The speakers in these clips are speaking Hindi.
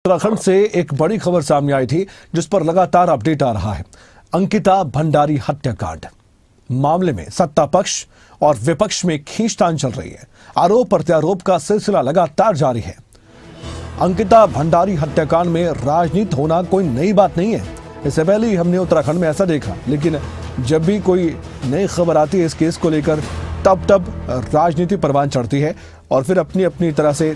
उत्तराखंड से एक बड़ी खबर सामने आई थी जिस पर लगातार अपडेट आ रहा है। अंकिता भंडारी हत्याकांड मामले में सत्ता पक्ष और विपक्ष में खींचतान चल रही है। आरोप प्रत्यारोप का सिलसिला लगातार जारी है। अंकिता भंडारी हत्याकांड में राजनीति होना कोई नई बात नहीं है। इससे पहले ही हमने उत्तराखंड में ऐसा देखा, लेकिन जब भी कोई नई खबर आती है इस केस को लेकर तब राजनीति परवान चढ़ती है और फिर अपनी अपनी तरह से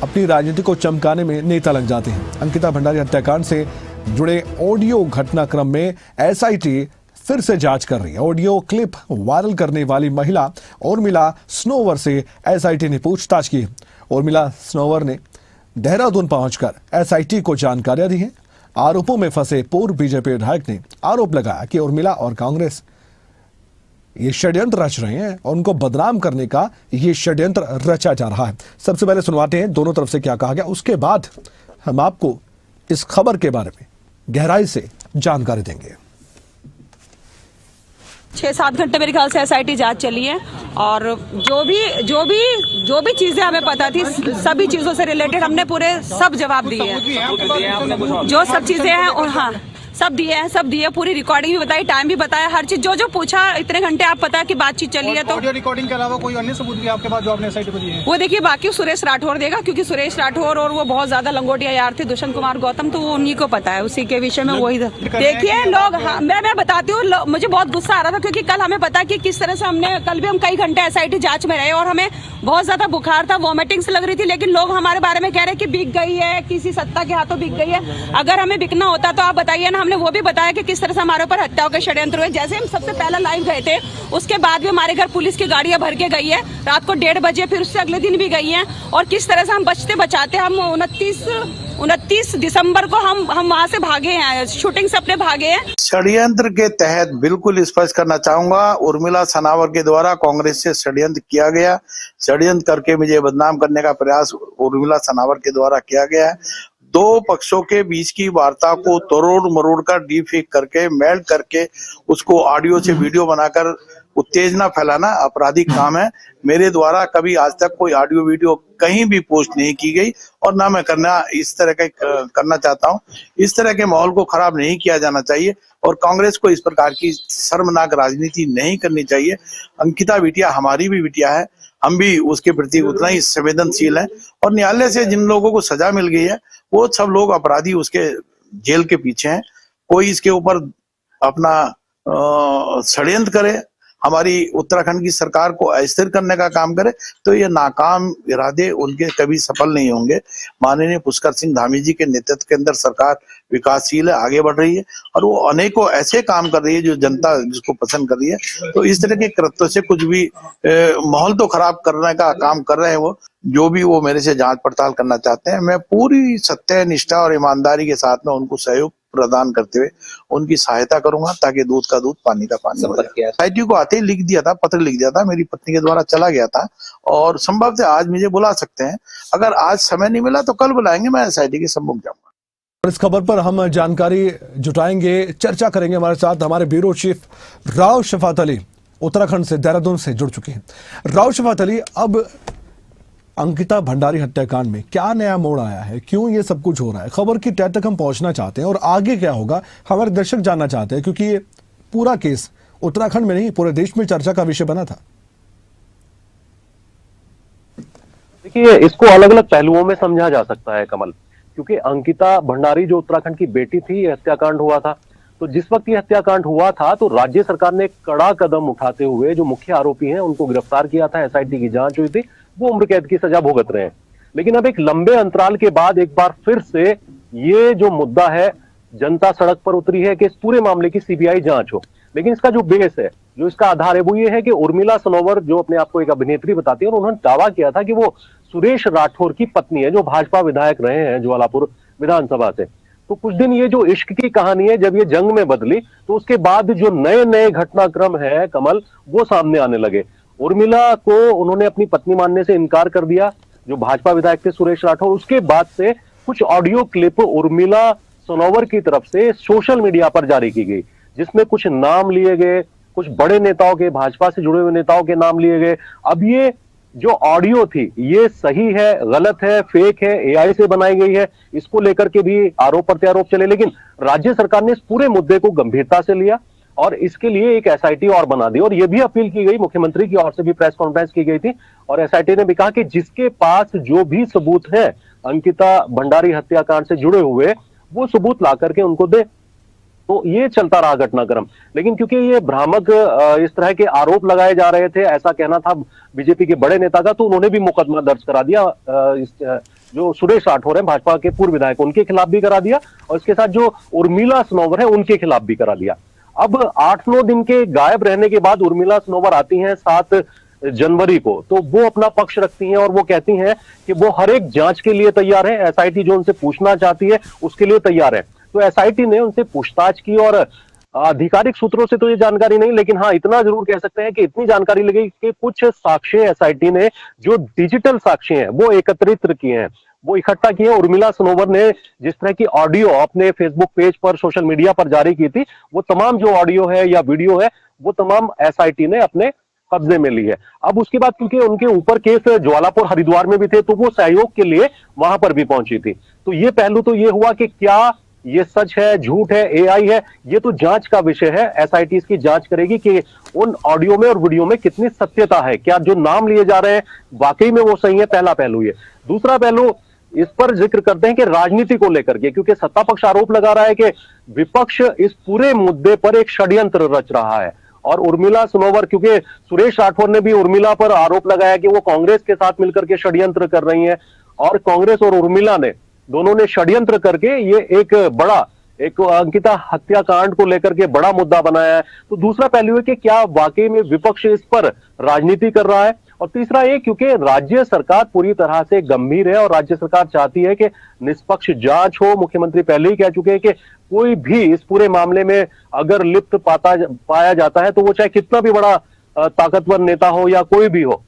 अपनी राजनीति को चमकाने में नेता लग जाते हैं। अंकिता भंडारी हत्याकांड से जुड़े ऑडियो घटनाक्रम में एसआईटी फिर से जांच कर रही है। ऑडियो क्लिप वायरल करने वाली महिला उर्मिला स्नोवर से एसआईटी ने पूछताछ की। उर्मिला स्नोवर ने देहरादून पहुंचकर एसआईटी को जानकारियां दी हैं। आरोपों में फंसे पूर्व बीजेपी विधायक ने आरोप लगाया कि उर्मिला और कांग्रेस ये षड्यंत्र रच रहे हैं और उनको बदनाम करने का ये षड्यंत्र रचा जा रहा है। सबसे पहले सुनवाते हैं दोनों तरफ से क्या कहा गया, उसके बाद हम आपको इस खबर के बारे में गहराई से जानकारी देंगे। 6-7 घंटे मेरे ख्याल से एसआईटी जांच चली है और जो भी चीजें हमें पता थी सभी चीजों से रिलेटेड हमने पूरे सब जवाब दिए हैं। जो सब चीजें हैं और हाँ सब दिए पूरी रिकॉर्डिंग भी बताई, टाइम भी बताया, हर चीज जो पूछा। इतने घंटे आप पता है कि बातचीत चली है। तो ऑडियो रिकॉर्डिंग के अलावा कोई अन्य सबूत भी आपके पास जो आपने एसआईटी को दिए हैं? वो देखिए बाकी सुरेश राठौर देगा, क्योंकि सुरेश राठौर और वो बहुत ज्यादा लंगोटिया यार थे, दुष्यंत कुमार गौतम, तो वो उन्हीं को पता है, उसी के विषय में वही। देखिए लोग, हाँ, मैं बताती हूँ, मुझे बहुत गुस्सा आ रहा था क्योंकि कल हमें पता कि किस तरह से हमने कल भी हम कई घंटे एसआईटी जांच में रहे और हमें बहुत ज्यादा बुखार था, वॉमिटिंग से लग रही थी, लेकिन लोग हमारे बारे में कह रहे हैं कि बिक गई है, किसी सत्ता के हाथों बिक गई है। अगर हमें बिकना होता तो आप बताइए ना। हमने वो भी बताया कि किस तरह से हमारे ऊपर हत्याओं के षड्यंत्र हुए। जैसे हम सबसे पहला लाइव गए थे, उसके बाद भी हमारे घर पुलिस की गाड़ियां भर के गई है, रात को 1:30 बजे, फिर उससे अगले दिन भी गई हैं। और किस तरह से हम बचते बचाते हम 29 दिसंबर को हम वहां से भागे हैं, शूटिंग से अपने भागे हैं। षड्यंत्र के तहत बिल्कुल स्पष्ट करना चाहूंगा, उर्मिला सनावर के द्वारा कांग्रेस से षड्यंत्र किया गया। षड्यंत्र करके मुझे बदनाम करने का प्रयास उर्मिला सनावर के द्वारा किया गया है। दो पक्षों के बीच की वार्ता को तोड़ मरोड़ कर डीफेक करके मेल्ट करके उसको ऑडियो से वीडियो बनाकर उत्तेजना फैलाना आपराधिक काम है। मेरे द्वारा कभी आज तक कोई ऑडियो वीडियो कहीं भी पोस्ट नहीं की गई और ना मैं इस तरह का करना चाहता हूं। इस तरह के माहौल को खराब नहीं किया जाना चाहिए और कांग्रेस को इस प्रकार की शर्मनाक राजनीति नहीं करनी चाहिए। अंकिता बिटिया हमारी भी बिटिया है, हम भी उसके प्रति उतना ही संवेदनशील हैं और न्यायालय से जिन लोगों को सजा मिल गई है वो सब लोग अपराधी उसके जेल के पीछे हैं। कोई इसके ऊपर अपना षड्यंत्र करे, हमारी उत्तराखंड की सरकार को अस्थिर करने का काम करे, तो ये नाकाम इरादे उनके कभी सफल नहीं होंगे। माननीय पुष्कर सिंह धामी जी के नेतृत्व के अंदर सरकार विकासशील है, आगे बढ़ रही है और वो अनेकों ऐसे काम कर रही है जो जनता जिसको पसंद कर रही है। तो इस तरह के कृत्यों से कुछ भी माहौल तो खराब करने का काम कर रहे हैं वो। जो भी वो मेरे से जांच पड़ताल करना चाहते हैं, मैं पूरी सत्य निष्ठा और ईमानदारी के साथ में उनको सहयोग प्रदान करते हुए उनकी सहायता करूंगा ताकि दूध का दूध पानी का पानी हो जाए। एसआईटी को आते ही लिख दिया था, पत्र लिख दिया था, मेरी पत्नी के द्वारा चला गया था और संभव से आज मुझे बुला सकते हैं। अगर आज समय नहीं मिला तो कल बुलाएंगे, मैं एसआईटी के सम्मुख जाऊंगा। इस खबर पर हम जानकारी जुटाएंगे, चर्चा करेंगे। हमारे साथ हमारे ब्यूरो चीफ राव शफात अली उत्तराखंड से देहरादून से जुड़ चुके हैं। राव शफात अली, अब अंकिता भंडारी हत्याकांड में क्या नया मोड़ आया है, क्यों ये सब कुछ हो रहा है? खबर की तह तक हम पहुंचना चाहते हैं और आगे क्या होगा हमारे दर्शक जानना चाहते हैं, क्योंकि ये पूरा केस उत्तराखंड में नहीं पूरे देश में चर्चा का विषय बना था। देखिए, इसको अलग अलग पहलुओं में समझा जा सकता है कमल, क्योंकि अंकिता भंडारी जो उत्तराखंड की बेटी थी, हत्याकांड हुआ था। तो जिस वक्त ये हत्याकांड हुआ था तो राज्य सरकार ने कड़ा कदम उठाते हुए जो मुख्य आरोपी हैं उनको गिरफ्तार किया था। एसआईटी की जांच हुई थी, वो उम्र कैद की सजा भुगत रहे हैं। लेकिन अब एक लंबे अंतराल के बाद एक बार फिर से ये जो मुद्दा है, जनता सड़क पर उतरी है कि इस पूरे मामले की सीबीआई जांच हो। लेकिन इसका जो बेस है, जो इसका आधार है, वो ये है कि उर्मिला सनोवर जो अपने आप को एक अभिनेत्री बताती है और उन्होंने दावा किया था कि वो सुरेश राठौर की पत्नी है, जो भाजपा विधायक रहे हैं ज्वालापुर विधानसभा से। तो कुछ दिन ये जो इश्क की कहानी है, जब ये जंग में बदली तो उसके बाद जो नए नए घटनाक्रम है कमल, वो सामने आने लगे। उर्मिला को उन्होंने अपनी पत्नी मानने से इनकार कर दिया, जो भाजपा विधायक थे सुरेश राठौर। उसके बाद से कुछ ऑडियो क्लिप उर्मिला सनोवर की तरफ से सोशल मीडिया पर जारी की गई, जिसमें कुछ नाम लिए गए, कुछ बड़े नेताओं के, भाजपा से जुड़े हुए नेताओं के नाम लिए गए। अब ये जो ऑडियो थी ये सही है, गलत है, फेक है, एआई से बनाई गई है, इसको लेकर के भी आरोप प्रत्यारोप चले। लेकिन राज्य सरकार ने इस पूरे मुद्दे को गंभीरता से लिया और इसके लिए एक एसआईटी और बना दी। और यह भी अपील की गई, मुख्यमंत्री की ओर से भी प्रेस कॉन्फ्रेंस की गई थी और एसआईटी ने भी कहा कि जिसके पास जो भी सबूत है अंकिता भंडारी हत्याकांड से जुड़े हुए, वो सबूत ला करके उनको दे। तो ये चलता रहा घटनाक्रम। लेकिन क्योंकि ये भ्रामक इस तरह के आरोप लगाए जा रहे थे, ऐसा कहना था बीजेपी के बड़े नेता का, तो उन्होंने भी मुकदमा दर्ज करा दिया। जो सुरेश राठौर है भाजपा के पूर्व विधायक, उनके खिलाफ भी करा दिया और इसके साथ जो उर्मिला सनोवर है उनके खिलाफ भी करा दिया। अब 8-9 दिन के गायब रहने के बाद उर्मिला सनोवर आती हैं 7 जनवरी को, तो वो अपना पक्ष रखती हैं और वो कहती हैं कि वो हर एक जांच के लिए तैयार है, एसआईटी जो उनसे पूछना चाहती है उसके लिए तैयार है। तो एसआईटी ने उनसे पूछताछ की और आधिकारिक सूत्रों से तो ये जानकारी नहीं, लेकिन हाँ इतना जरूर कह सकते हैं कि इतनी जानकारी लगी कि कुछ साक्ष्य एसआईटी ने, जो डिजिटल साक्ष्य हैं, वो एकत्रित किए हैं, वो इकट्ठा किए। उर्मिला सनोवर ने जिस तरह की ऑडियो अपने फेसबुक पेज पर, सोशल मीडिया पर जारी की थी, वो तमाम जो ऑडियो है या वीडियो है वो तमाम एसआईटी ने अपने कब्जे में ली है। अब उसके बाद क्योंकि उनके ऊपर केस ज्वालापुर हरिद्वार में भी थे, तो वो सहयोग के लिए वहां पर भी पहुंची थी। तो ये पहलू तो ये हुआ कि क्या ये सच है, झूठ है, एआई है, ये तो जांच का विषय है। एसआईटी इसकी जांच करेगी कि उन ऑडियो में और वीडियो में कितनी सत्यता है, क्या जो नाम लिए जा रहे हैं वाकई में वो सही है। पहला पहलू ये। दूसरा पहलू इस पर जिक्र करते हैं कि राजनीति को लेकर के, क्योंकि सत्ता पक्ष आरोप लगा रहा है कि विपक्ष इस पूरे मुद्दे पर एक षड्यंत्र रच रहा है। और उर्मिला सनोवर, क्योंकि सुरेश राठौर ने भी उर्मिला पर आरोप लगाया कि वो कांग्रेस के साथ मिलकर के षड्यंत्र कर रही है, और कांग्रेस और उर्मिला ने दोनों ने षड्यंत्र करके ये एक अंकिता हत्याकांड को लेकर के बड़ा मुद्दा बनाया है। तो दूसरा पहलू है कि क्या वाकई में विपक्ष इस पर राजनीति कर रहा है। और तीसरा ये, क्योंकि राज्य सरकार पूरी तरह से गंभीर है और राज्य सरकार चाहती है कि निष्पक्ष जांच हो। मुख्यमंत्री पहले ही कह चुके हैं कि कोई भी इस पूरे मामले में अगर लिप्त पाया जाता है, तो वो चाहे कितना भी बड़ा ताकतवर नेता हो या कोई भी हो,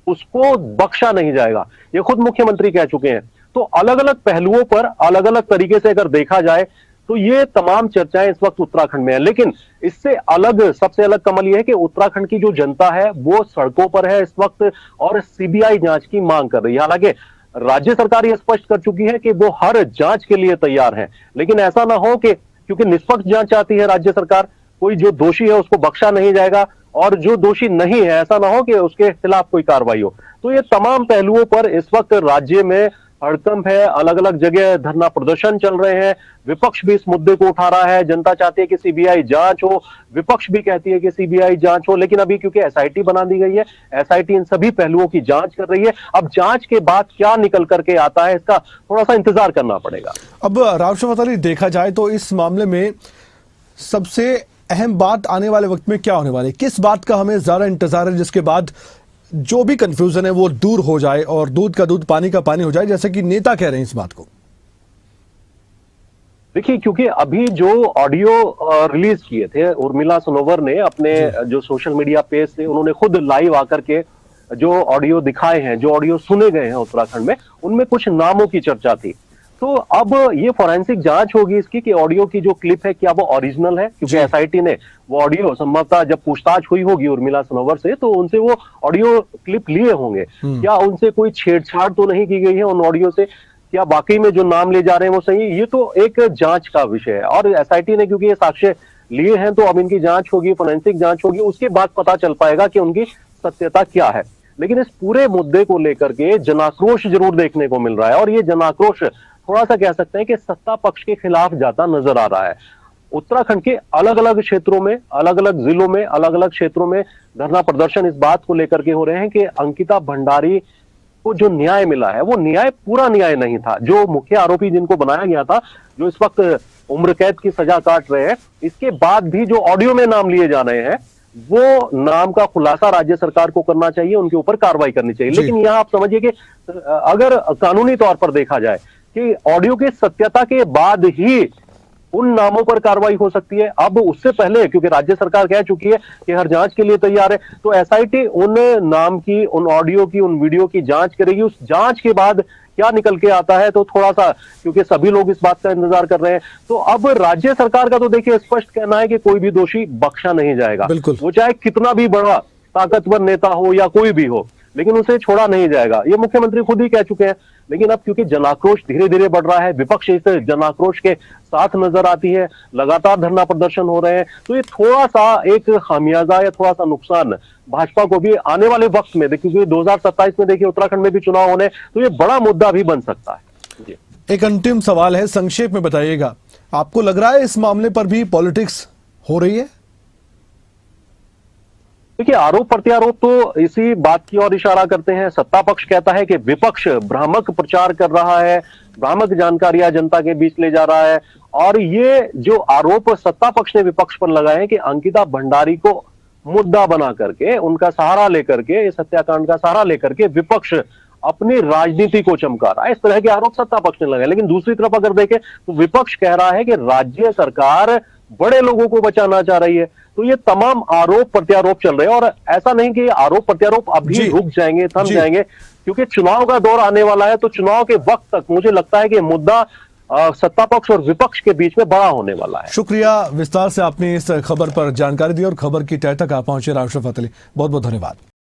उसको बख्शा नहीं जाएगा। ये खुद मुख्यमंत्री कह चुके हैं। तो अलग अलग पहलुओं पर अलग अलग तरीके से अगर देखा जाए तो ये तमाम चर्चाएं इस वक्त उत्तराखंड में है। लेकिन इससे अलग, सबसे अलग कमल यह है कि उत्तराखंड की जो जनता है वो सड़कों पर है इस वक्त और सीबीआई जांच की मांग कर रही है। हालांकि राज्य सरकार यह स्पष्ट कर चुकी है कि वो हर जांच के लिए तैयार है, लेकिन ऐसा ना हो कि क्योंकि निष्पक्ष जांच चाहती है राज्य सरकार, कोई जो दोषी है उसको बख्शा नहीं जाएगा और जो दोषी नहीं है ऐसा ना हो कि उसके खिलाफ कोई कार्रवाई हो। तो ये तमाम पहलुओं पर इस वक्त राज्य में हड़कंप है। अलग अलग जगह धरना प्रदर्शन चल रहे हैं। विपक्ष भी इस मुद्दे को उठा रहा है। जनता चाहती है कि सीबीआई जांच हो, विपक्ष भी कहती है कि सीबीआई जांच हो, लेकिन अभी क्योंकि एसआईटी बना दी गई है, एसआईटी इन सभी पहलुओं की जांच कर रही है। अब जांच के बाद क्या निकल करके आता है, इसका थोड़ा सा इंतजार करना पड़ेगा। अब राव शौकत अली, देखा जाए तो इस मामले में सबसे अहम बात आने वाले वक्त में क्या होने वाली, किस बात का हमें ज्यादा इंतजार है जिसके बाद जो भी कंफ्यूजन है वो दूर हो जाए और दूध का दूध पानी का पानी हो जाए, जैसे कि नेता कह रहे हैं इस बात को? देखिए, क्योंकि अभी जो ऑडियो रिलीज किए थे उर्मिला सनोवर ने अपने जो सोशल मीडिया पेज से, उन्होंने खुद लाइव आकर के जो ऑडियो दिखाए हैं, जो ऑडियो सुने गए हैं उत्तराखंड में, उनमें कुछ नामों की चर्चा थी। तो अब ये फॉरेंसिक जांच होगी इसकी कि ऑडियो की जो क्लिप है क्या वो ओरिजिनल है, क्योंकि एसआईटी ने वो ऑडियो संभवतः जब पूछताछ हुई होगी उर्मिला सनोवर से तो उनसे वो ऑडियो क्लिप लिए होंगे। क्या उनसे कोई छेड़छाड़ तो नहीं की गई है उन ऑडियो से, क्या वाकई में जो नाम ले जा रहे हैं वो सही है, ये तो एक जांच का विषय है। और एसआईटी ने क्योंकि ये साक्ष्य लिए हैं तो अब इनकी जांच होगी, फोरेंसिक जांच होगी, उसके बाद पता चल पाएगा कि उनकी सत्यता क्या है। लेकिन इस पूरे मुद्दे को लेकर के जनाक्रोश जरूर देखने को मिल रहा है और ये जनाक्रोश थोड़ा सा कह सकते हैं कि सत्ता पक्ष के खिलाफ जाता नजर आ रहा है। उत्तराखंड के अलग अलग क्षेत्रों में, अलग अलग जिलों में, अलग अलग क्षेत्रों में धरना प्रदर्शन इस बात को लेकर के हो रहे हैं कि अंकिता भंडारी को जो न्याय मिला है वो न्याय पूरा न्याय नहीं था। जो मुख्य आरोपी जिनको बनाया गया था, जो इस वक्त उम्र कैद की सजा काट रहे हैं, इसके बाद भी जो ऑडियो में नाम लिए जा रहे हैं वो नाम का खुलासा राज्य सरकार को करना चाहिए, उनके ऊपर कार्रवाई करनी चाहिए। लेकिन यहां आप समझिए कि अगर कानूनी तौर पर देखा जाए कि ऑडियो की सत्यता के बाद ही उन नामों पर कार्रवाई हो सकती है। अब उससे पहले क्योंकि राज्य सरकार कह चुकी है कि हर जांच के लिए तैयार है, तो एसआईटी उन नाम की, उन ऑडियो की, उन वीडियो की जांच करेगी। उस जांच के बाद क्या निकल के आता है तो थोड़ा सा, क्योंकि सभी लोग इस बात का इंतजार कर रहे हैं, तो अब राज्य सरकार का तो देखिए स्पष्ट कहना है कि कोई भी दोषी बख्शा नहीं जाएगा, वो चाहे कितना भी बड़ा ताकतवर नेता हो या कोई भी हो। लेकिन उसे छोड़ा नहीं जाएगा, ये मुख्यमंत्री खुद ही कह चुके हैं। लेकिन अब क्योंकि जनाक्रोश धीरे धीरे बढ़ रहा है, विपक्ष इस जनाक्रोश के साथ नजर आती है, लगातार धरना प्रदर्शन हो रहे हैं, तो ये थोड़ा सा एक खामियाजा या थोड़ा सा नुकसान भाजपा को भी आने वाले वक्त में, क्योंकि 2027 में देखिए उत्तराखंड में भी चुनाव होने, तो ये बड़ा मुद्दा भी बन सकता है। जी। एक अंतिम सवाल है, संक्षेप में बताइएगा, आपको लग रहा है इस मामले पर भी पॉलिटिक्स हो रही है? देखिए, आरोप प्रत्यारोप तो इसी बात की ओर इशारा करते हैं। सत्ता पक्ष कहता है कि विपक्ष भ्रामक प्रचार कर रहा है, भ्रामक जानकारियां जनता के बीच ले जा रहा है, और ये जो आरोप सत्ता पक्ष ने विपक्ष पर लगाए हैं कि अंकिता भंडारी को मुद्दा बना करके, उनका सहारा लेकर के, इस हत्याकांड का सहारा लेकर के विपक्ष अपनी राजनीति को चमका रहा है, इस तरह के आरोप सत्ता पक्ष ने लगाए। लेकिन दूसरी तरफ अगर देखें तो विपक्ष कह रहा है कि राज्य सरकार बड़े लोगों को बचाना चाह रही है। तो ये तमाम आरोप प्रत्यारोप चल रहे हैं, और ऐसा नहीं कि आरोप प्रत्यारोप अभी रुक जाएंगे, थम जाएंगे, क्योंकि चुनाव का दौर आने वाला है। तो चुनाव के वक्त तक मुझे लगता है कि मुद्दा सत्ता पक्ष और विपक्ष के बीच में बड़ा होने वाला है। शुक्रिया, विस्तार से आपने इस खबर पर जानकारी दी और खबर की तह तक आप पहुंचे राष्ट्रपति, बहुत बहुत धन्यवाद।